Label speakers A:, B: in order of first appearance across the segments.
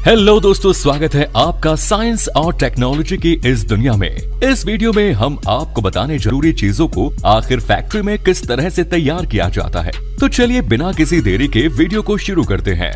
A: Hello दोस्तों, स्वागत है आपका साइंस और टेक्नोलॉजी की इस दुनिया में। इस वीडियो में हम आपको बताने जरूरी चीजों को आखिर फैक्ट्री में किस तरह से तैयार किया जाता है। तो चलिए बिना किसी देरी के वीडियो को शुरू करते हैं।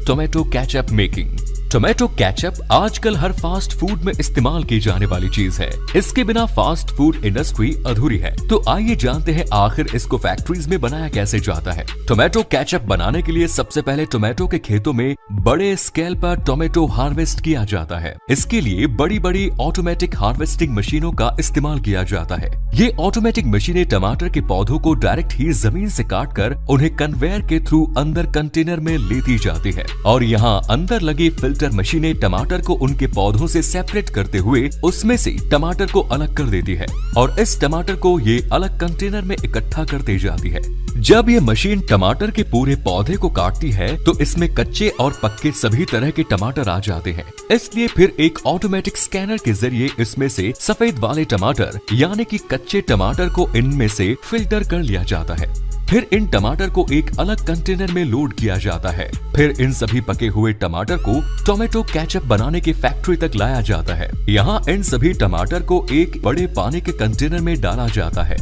A: Tomato ketchup making. Tomato ketchup आजकल हर फास्ट फूड में इस्तेमाल की जाने वाली चीज है। इसके बिना फास्ट फूड इंडस्ट्री अधूरी है। तो आइए जानते हैं आखिर इसको फैक्ट्रीज में बनाया कैसे जाता है। टोमेटो केचप बनाने के लिए सबसे पहले टोमेटो के खेतों में बड़े स्केल पर टोमेटो हार्वेस्ट किया जाता है। इसके लिए बड़ी बड़ी ऑटोमेटिक हार्वेस्टिंग मशीनों का इस्तेमाल किया जाता है। ये ऑटोमेटिक मशीनें टमाटर के पौधों को डायरेक्ट ही जमीन से काटकर उन्हें कन्वेयर के थ्रू अंदर कंटेनर में लेती जाती है और यहाँ अंदर लगी फिल्टर मशीनें टमाटर को उनके पौधों से सेपरेट करते हुए उसमें से टमाटर को अलग कर देती है और इस टमाटर को ये अलग कंटेनर में इकट्ठा करती जाती है। जब ये मशीन टमाटर के पूरे पौधे को काटती है तो इसमें कच्चे और पक्के सभी तरह के टमाटर आ जाते हैं। इसलिए फिर एक ऑटोमेटिक स्कैनर के जरिए इसमें से सफेद वाले टमाटर यानी कि कच्चे टमाटर को इनमें से फिल्टर कर लिया जाता है। फिर इन टमाटर को एक अलग कंटेनर में लोड किया जाता है। फिर इन सभी पके हुए टमाटर को टोमेटो केचप बनाने की फैक्ट्री तक लाया जाता है। यहाँ इन सभी टमाटर को एक बड़े पानी के कंटेनर में डाला जाता है।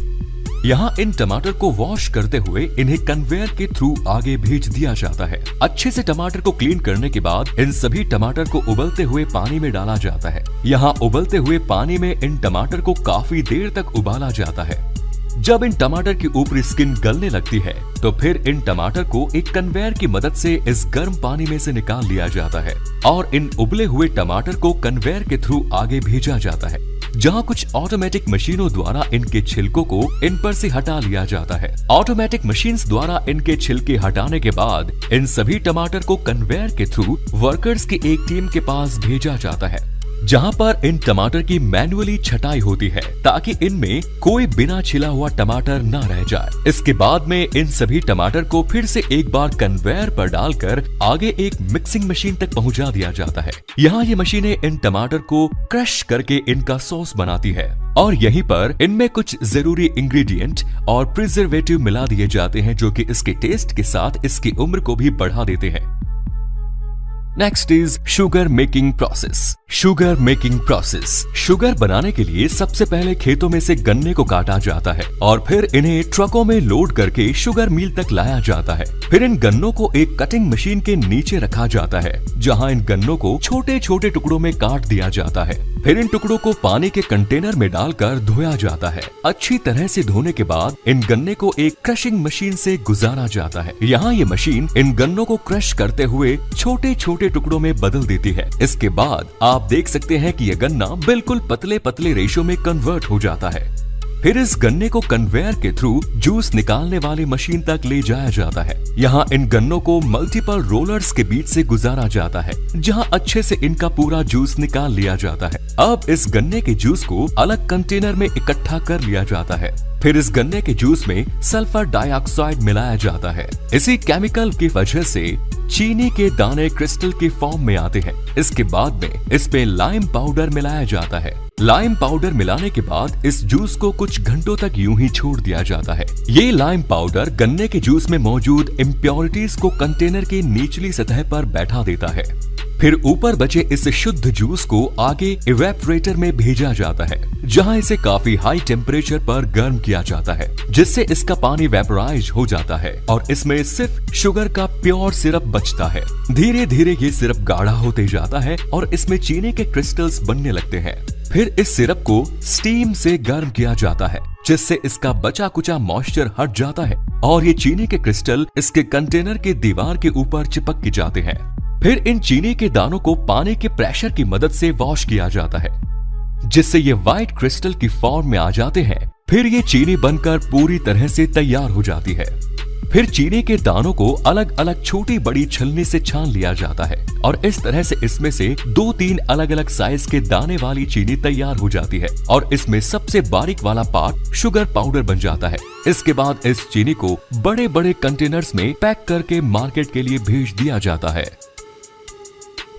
A: यहाँ इन टमाटर को वॉश करते हुए इन्हें कन्वेयर के थ्रू आगे भेज दिया जाता है। अच्छे से टमाटर को क्लीन करने के बाद इन सभी टमाटर को उबलते हुए पानी में डाला जाता है। यहाँ उबलते हुए पानी में इन टमाटर को काफी देर तक उबाला जाता है। जब इन टमाटर की ऊपरी स्किन गलने लगती है तो फिर इन टमाटर को एक कन्वेयर की मदद से इस गर्म पानी में से निकाल लिया जाता है और इन उबले हुए टमाटर को कन्वेयर के थ्रू आगे भेजा जाता है, जहां कुछ ऑटोमेटिक मशीनों द्वारा इनके छिलकों को इन पर से हटा लिया जाता है। ऑटोमेटिक मशीन्स द्वारा इनके छिलके हटाने के बाद इन सभी टमाटर को कन्वेयर के थ्रू वर्कर्स की एक टीम के पास भेजा जाता है, जहां पर इन टमाटर की मैन्युअली छटाई होती है ताकि इनमें कोई बिना छिला हुआ टमाटर न रह जाए। इसके बाद में इन सभी टमाटर को फिर से एक बार कन्वेयर पर डालकर आगे एक मिक्सिंग मशीन तक पहुंचा दिया जाता है। यहाँ ये मशीनें इन टमाटर को क्रश करके इनका सॉस बनाती है और यहीं पर इनमें कुछ जरूरी इंग्रेडिएंट और प्रिजर्वेटिव मिला दिए जाते हैं जो कि इसके टेस्ट के साथ इसकी उम्र को भी बढ़ा देते हैं। Next is sugar making process. Sugar making process. Sugar बनाने के लिए सबसे पहले खेतों में से गन्ने को काटा जाता है और फिर इन्हें ट्रकों में लोड करके शुगर मिल तक लाया जाता है। फिर इन गन्नों को एक कटिंग मशीन के नीचे रखा जाता है, जहां इन गन्नों को छोटे छोटे टुकड़ों में काट दिया जाता है। फिर इन टुकड़ों को पानी के कंटेनर में डालकर धोया जाता है। अच्छी तरह से धोने के बाद इन गन्ने को एक क्रशिंग मशीन से गुजारा जाता है। यहाँ ये मशीन इन गन्नों को क्रश करते हुए छोटे छोटे टुकड़ों में बदल देती है। इसके बाद आप देख सकते हैं कि यह गन्ना बिल्कुल पतले पतले रेशो में कन्वर्ट हो जाता है। फिर इस गन्ने को कन्वेयर के थ्रू जूस निकालने वाली मशीन तक ले जाया जाता है। यहाँ इन गन्नों को मल्टीपल रोलर्स के बीच से गुजारा जाता है, जहाँ अच्छे से इनका पूरा जूस निकाल लिया जाता है। अब इस गन्ने के जूस को अलग कंटेनर में इकट्ठा कर लिया जाता है। फिर इस गन्ने के जूस में सल्फर डाइऑक्साइड मिलाया जाता है। इसी केमिकल की वजह से चीनी के दाने क्रिस्टल के फॉर्म में आते हैं। इसके बाद में इसमें लाइम पाउडर मिलाया जाता है। लाइम पाउडर मिलाने के बाद इस जूस को कुछ घंटों तक यूं ही छोड़ दिया जाता है। ये लाइम पाउडर गन्ने के जूस में मौजूद इम्प्योरिटीज को कंटेनर की निचली सतह पर बैठा देता है। फिर ऊपर बचे इस शुद्ध जूस को आगे इवेपोरेटर में भेजा जाता है, जहां इसे काफी हाई टेम्परेचर पर गर्म किया जाता है, जिससे इसका पानी वेपोराइज हो जाता है और इसमें सिर्फ शुगर का प्योर सिरप बचता है। धीरे धीरे ये सिरप गाढ़ा होते जाता है और इसमें चीनी के क्रिस्टल्स बनने लगते हैं। फिर इस सिरप को स्टीम से गर्म किया जाता है, जिससे इसका बचा कुचा मॉइस्चर हट जाता है और ये चीनी के क्रिस्टल इसके कंटेनर के दीवार के ऊपर चिपक जाते हैं। फिर इन चीनी के दानों को पानी के प्रेशर की मदद से वॉश किया जाता है, जिससे ये व्हाइट क्रिस्टल की फॉर्म में आ जाते हैं। फिर ये चीनी बनकर पूरी तरह से तैयार हो जाती है। फिर चीनी के दानों को अलग अलग छोटी बड़ी छलनी से छान लिया जाता है और इस तरह से इसमें से 2-3 अलग अलग साइज के दाने वाली चीनी तैयार हो जाती है और इसमें सबसे बारीक वाला पार्ट शुगर पाउडर बन जाता है। इसके बाद इस चीनी को बड़े बड़े कंटेनर्स में पैक करके मार्केट के लिए भेज दिया जाता है।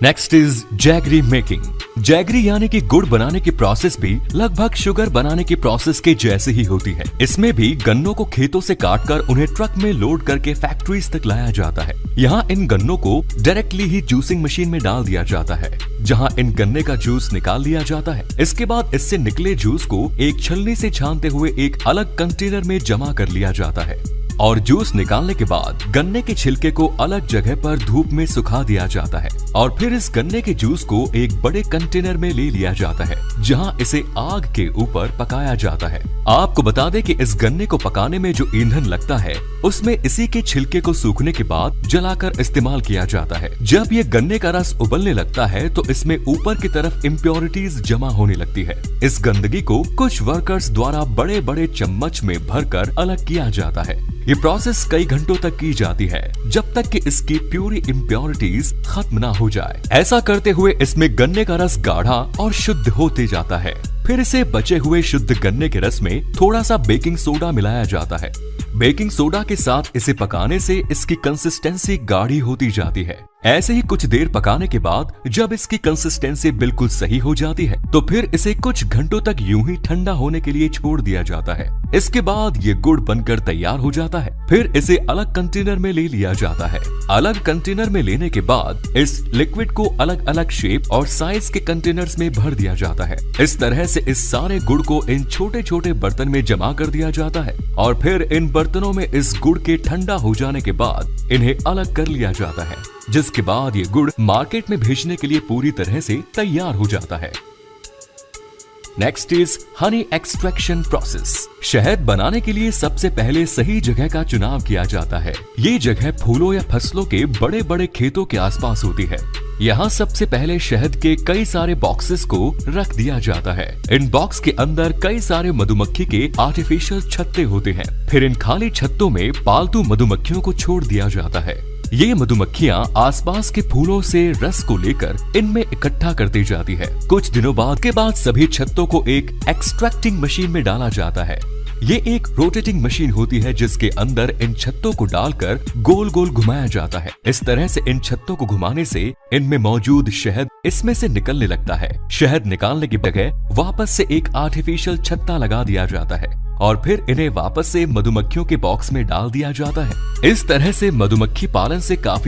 A: Next is jaggery making. Jaggery यानी कि गुड़ बनाने की प्रोसेस भी लगभग शुगर बनाने की प्रोसेस के जैसे ही होती है। इसमें भी गन्नों को खेतों से काटकर उन्हें ट्रक में लोड करके फैक्ट्रीज तक लाया जाता है। यहाँ इन गन्नों को डायरेक्टली ही जूसिंग मशीन में डाल दिया जाता है, जहाँ इन गन्ने का जूस निकाल लिया जाता है। इसके बाद इससे निकले जूस को एक छलनी से छानते हुए एक अलग कंटेनर में जमा कर लिया जाता है और जूस निकालने के बाद गन्ने के छिलके को अलग जगह पर धूप में सुखा दिया जाता है और फिर इस गन्ने के जूस को एक बड़े कंटेनर में ले लिया जाता है, जहां इसे आग के ऊपर पकाया जाता है। आपको बता दें कि इस गन्ने को पकाने में जो ईंधन लगता है उसमें इसी के छिलके को सूखने के बाद जलाकर इस्तेमाल किया जाता है। जब ये गन्ने का रस उबलने लगता है तो इसमें ऊपर की तरफ इम्प्योरिटीज जमा होने लगती है। इस गंदगी को कुछ वर्कर्स द्वारा बड़े बड़े चम्मच में भरकर अलग किया जाता है। ये प्रोसेस कई घंटों तक की जाती है जब तक कि इसकी प्यूरी इम्प्योरिटीज खत्म ना हो जाए। ऐसा करते हुए इसमें गन्ने का रस गाढ़ा और शुद्ध होते जाता है। फिर इसे बचे हुए शुद्ध गन्ने के रस में थोड़ा सा बेकिंग सोडा मिलाया जाता है। बेकिंग सोडा के साथ इसे पकाने से इसकी कंसिस्टेंसी गाढ़ी होती जाती है। ऐसे ही कुछ देर पकाने के बाद जब इसकी कंसिस्टेंसी बिल्कुल सही हो जाती है तो फिर इसे कुछ घंटों तक यूं ही ठंडा होने के लिए छोड़ दिया जाता है। इसके बाद ये गुड़ बनकर तैयार हो जाता है। फिर इसे अलग कंटेनर में ले लिया जाता है। अलग कंटेनर में लेने के बाद इस लिक्विड को अलग अलग शेप और साइज के कंटेनर्स में भर दिया जाता है। इस तरह से इस सारे गुड़ को इन छोटे छोटे बर्तन में जमा कर दिया जाता है और फिर इन बर्तनों में इस गुड़ के ठंडा हो जाने के बाद इन्हें अलग कर लिया जाता है, जिसके बाद ये गुड़ मार्केट में भेजने के लिए पूरी तरह से तैयार हो जाता है। Next is Honey extraction process. शहद बनाने के लिए सबसे पहले सही जगह का चुनाव किया जाता है। ये जगह फूलों या फसलों के बड़े बड़े खेतों के आसपास होती है। यहाँ सबसे पहले शहद के कई सारे बॉक्सेस को रख दिया जाता है। इन बॉक्स के अंदर कई सारे मधुमक्खी के आर्टिफिशियल छत्ते होते हैं। फिर इन खाली छत्तों में पालतू मधुमक्खियों को छोड़ दिया जाता है। ये मधुमक्खियाँ आसपास के फूलों से रस को लेकर इनमें इकट्ठा करती जाती है। कुछ दिनों बाद सभी छत्तों को एक एक्सट्रैक्टिंग मशीन में डाला जाता है। ये एक रोटेटिंग मशीन होती है जिसके अंदर इन छत्तों को डालकर गोल गोल घुमाया जाता है। इस तरह से इन छत्तों को घुमाने से इनमें मौजूद शहद इसमें से निकलने लगता है। शहद निकालने की बजाय वापस से एक आर्टिफिशियल छत्ता लगा दिया जाता है और फिर इन्हें वापस से मधुमक्खियों के बॉक्स में डाल दिया जाता है। इस तरह से मधुमक्खी पालन से काफी